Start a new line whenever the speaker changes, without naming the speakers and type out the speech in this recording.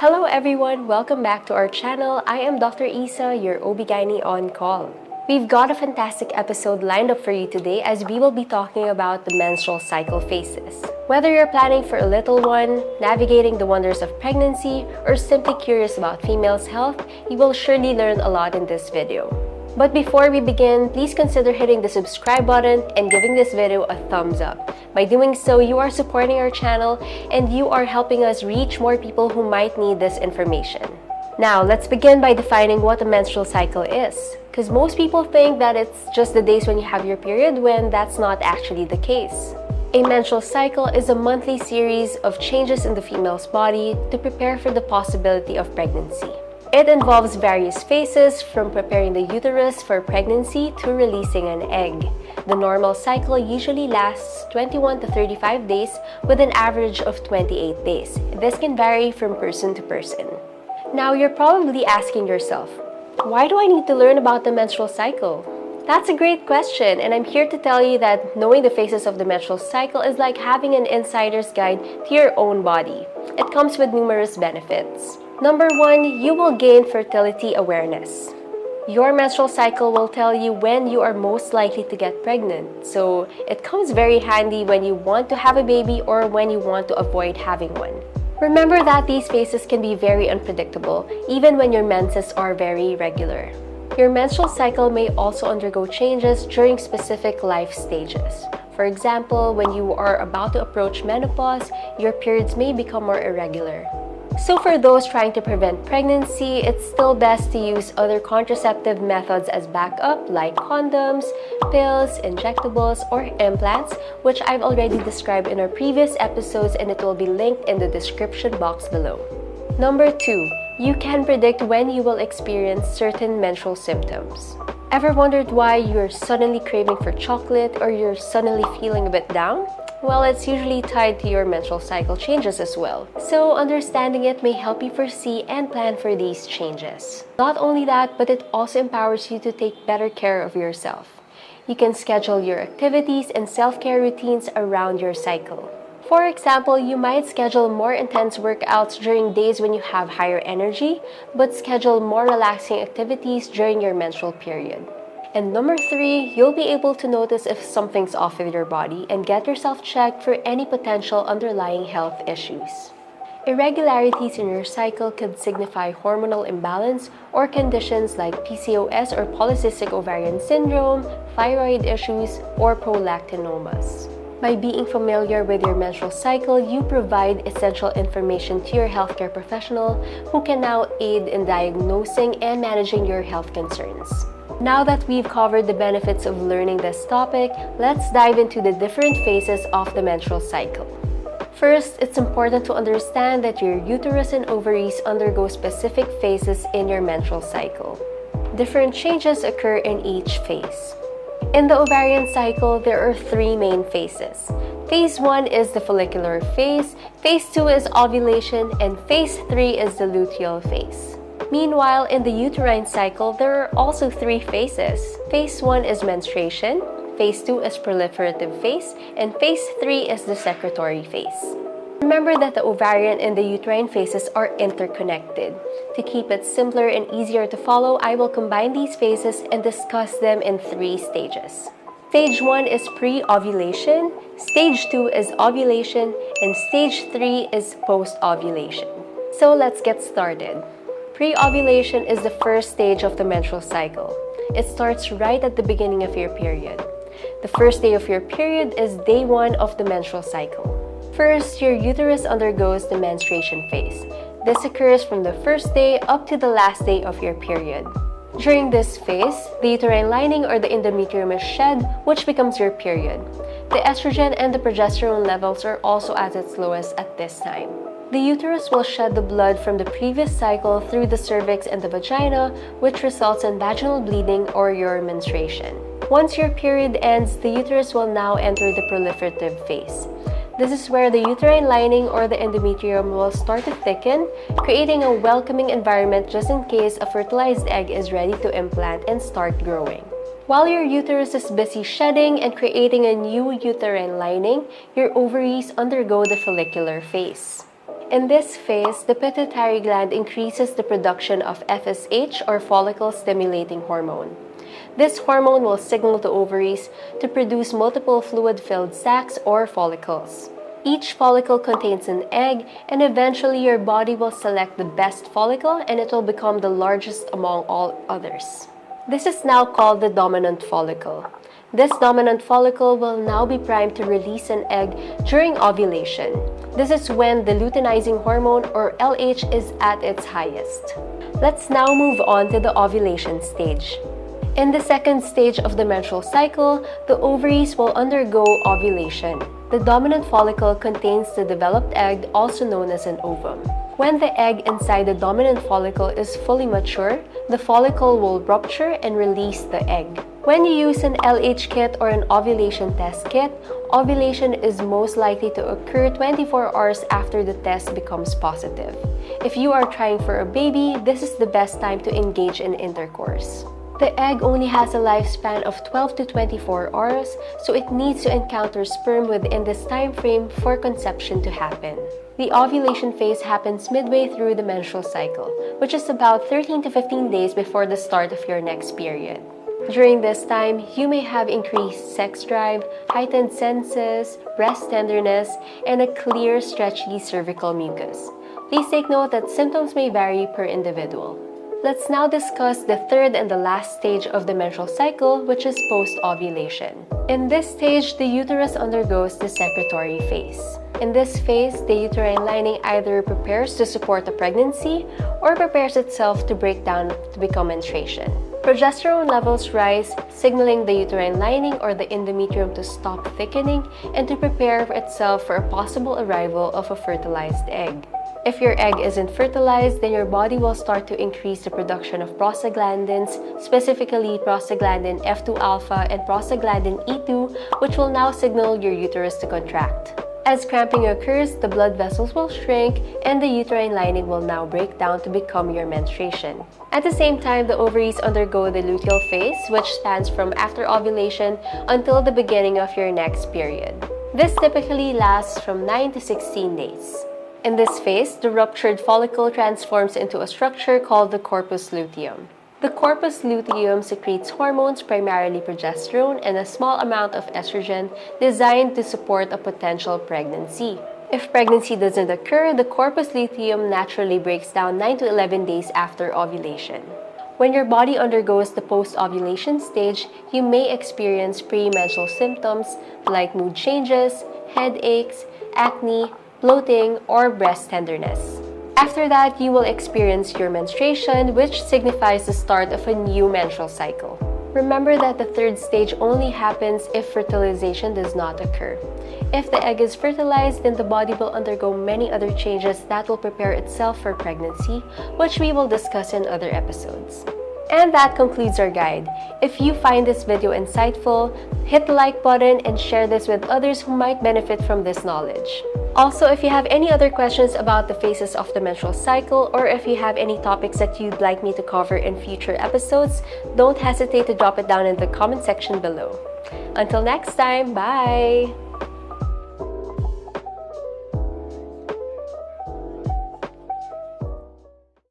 Hello everyone, welcome back to our channel. I am Dr. Issa, your OBGYN on call. We've got a fantastic episode lined up for you today as we will be talking about the menstrual cycle phases. Whether you're planning for a little one, navigating the wonders of pregnancy, or simply curious about females' health, you will surely learn a lot in this video. But before we begin, please consider hitting the subscribe button and giving this video a thumbs up. By doing so, you are supporting our channel and you are helping us reach more people who might need this information. Now, let's begin by defining what a menstrual cycle is. Because most people think that it's just the days when you have your period, when that's not actually the case. A menstrual cycle is a monthly series of changes in the female's body to prepare for the possibility of pregnancy. It involves various phases, from preparing the uterus for pregnancy to releasing an egg. The normal cycle usually lasts 21 to 35 days with an average of 28 days. This can vary from person to person. Now, you're probably asking yourself, why do I need to learn about the menstrual cycle? That's a great question, and I'm here to tell you that knowing the phases of the menstrual cycle is like having an insider's guide to your own body. It comes with numerous benefits. Number 1, you will gain fertility awareness. Your menstrual cycle will tell you when you are most likely to get pregnant, so it comes very handy when you want to have a baby or when you want to avoid having one. Remember that these phases can be very unpredictable, even when your menses are very regular. Your menstrual cycle may also undergo changes during specific life stages. For example, when you are about to approach menopause, your periods may become more irregular. So for those trying to prevent pregnancy, it's still best to use other contraceptive methods as backup, like condoms, pills, injectables, or implants, which I've already described in our previous episodes, and it will be linked in the description box below. Number 2, you can predict when you will experience certain menstrual symptoms. Ever wondered why you're suddenly craving for chocolate or you're suddenly feeling a bit down? Well, it's usually tied to your menstrual cycle changes as well. So understanding it may help you foresee and plan for these changes. Not only that, but it also empowers you to take better care of yourself. You can schedule your activities and self-care routines around your cycle. For example, you might schedule more intense workouts during days when you have higher energy, but schedule more relaxing activities during your menstrual period. And number 3, you'll be able to notice if something's off with your body and get yourself checked for any potential underlying health issues. Irregularities in your cycle could signify hormonal imbalance or conditions like PCOS or polycystic ovarian syndrome, thyroid issues, or prolactinomas. By being familiar with your menstrual cycle, you provide essential information to your healthcare professional who can now aid in diagnosing and managing your health concerns. Now that we've covered the benefits of learning this topic, let's dive into the different phases of the menstrual cycle. First, it's important to understand that your uterus and ovaries undergo specific phases in your menstrual cycle. Different changes occur in each phase. In the ovarian cycle, there are 3 main phases. Phase 1 is the follicular phase, Phase 2 is ovulation, and Phase 3 is the luteal phase. Meanwhile, in the uterine cycle, there are also 3 phases. Phase 1 is menstruation, Phase 2 is proliferative phase, and Phase 3 is the secretory phase. Remember that the ovarian and the uterine phases are interconnected. To keep it simpler and easier to follow, I will combine these phases and discuss them in 3 stages. Stage 1 is pre-ovulation, Stage 2 is ovulation, and Stage 3 is post-ovulation. So let's get started. Pre-ovulation is the first stage of the menstrual cycle. It starts right at the beginning of your period. The first day of your period is day 1 of the menstrual cycle. First, your uterus undergoes the menstruation phase. This occurs from the first day up to the last day of your period. During this phase, the uterine lining or the endometrium is shed, which becomes your period. The estrogen and the progesterone levels are also at its lowest at this time. The uterus will shed the blood from the previous cycle through the cervix and the vagina, which results in vaginal bleeding or your menstruation. Once your period ends, the uterus will now enter the proliferative phase. This is where the uterine lining or the endometrium will start to thicken, creating a welcoming environment just in case a fertilized egg is ready to implant and start growing. While your uterus is busy shedding and creating a new uterine lining, your ovaries undergo the follicular phase. In this phase, the pituitary gland increases the production of FSH or follicle-stimulating hormone. This hormone will signal the ovaries to produce multiple fluid-filled sacs or follicles. Each follicle contains an egg, and eventually your body will select the best follicle and it will become the largest among all others. This is now called the dominant follicle. This dominant follicle will now be primed to release an egg during ovulation. This is when the luteinizing hormone or LH is at its highest. Let's now move on to the ovulation stage. In the second stage of the menstrual cycle, the ovaries will undergo ovulation. The dominant follicle contains the developed egg, also known as an ovum. When the egg inside the dominant follicle is fully mature, the follicle will rupture and release the egg. When you use an LH kit or an ovulation test kit, ovulation is most likely to occur 24 hours after the test becomes positive. If you are trying for a baby, this is the best time to engage in intercourse. The egg only has a lifespan of 12 to 24 hours, so it needs to encounter sperm within this time frame for conception to happen. The ovulation phase happens midway through the menstrual cycle, which is about 13 to 15 days before the start of your next period. During this time, you may have increased sex drive, heightened senses, breast tenderness, and a clear, stretchy cervical mucus. Please take note that symptoms may vary per individual. Let's now discuss the third and the last stage of the menstrual cycle, which is post-ovulation. In this stage, the uterus undergoes the secretory phase. In this phase, the uterine lining either prepares to support a pregnancy or prepares itself to break down to become menstruation. Progesterone levels rise, signaling the uterine lining or the endometrium to stop thickening and to prepare itself for a possible arrival of a fertilized egg. If your egg isn't fertilized, then your body will start to increase the production of prostaglandins, specifically prostaglandin F2 alpha and prostaglandin E2, which will now signal your uterus to contract. As cramping occurs, the blood vessels will shrink and the uterine lining will now break down to become your menstruation. At the same time, the ovaries undergo the luteal phase, which spans from after ovulation until the beginning of your next period. This typically lasts from 9 to 16 days. In this phase, the ruptured follicle transforms into a structure called the corpus luteum. The corpus luteum secretes hormones, primarily progesterone, and a small amount of estrogen designed to support a potential pregnancy. If pregnancy doesn't occur, the corpus luteum naturally breaks down 9 to 11 days after ovulation. When your body undergoes the post-ovulation stage, you may experience premenstrual symptoms like mood changes, headaches, acne, bloating, or breast tenderness. After that, you will experience your menstruation, which signifies the start of a new menstrual cycle. Remember that the third stage only happens if fertilization does not occur. If the egg is fertilized, then the body will undergo many other changes that will prepare itself for pregnancy, which we will discuss in other episodes. And that concludes our guide. If you find this video insightful, hit the like button and share this with others who might benefit from this knowledge. Also, if you have any other questions about the phases of the menstrual cycle, or if you have any topics that you'd like me to cover in future episodes, don't hesitate to drop it down in the comment section below. Until next time, bye!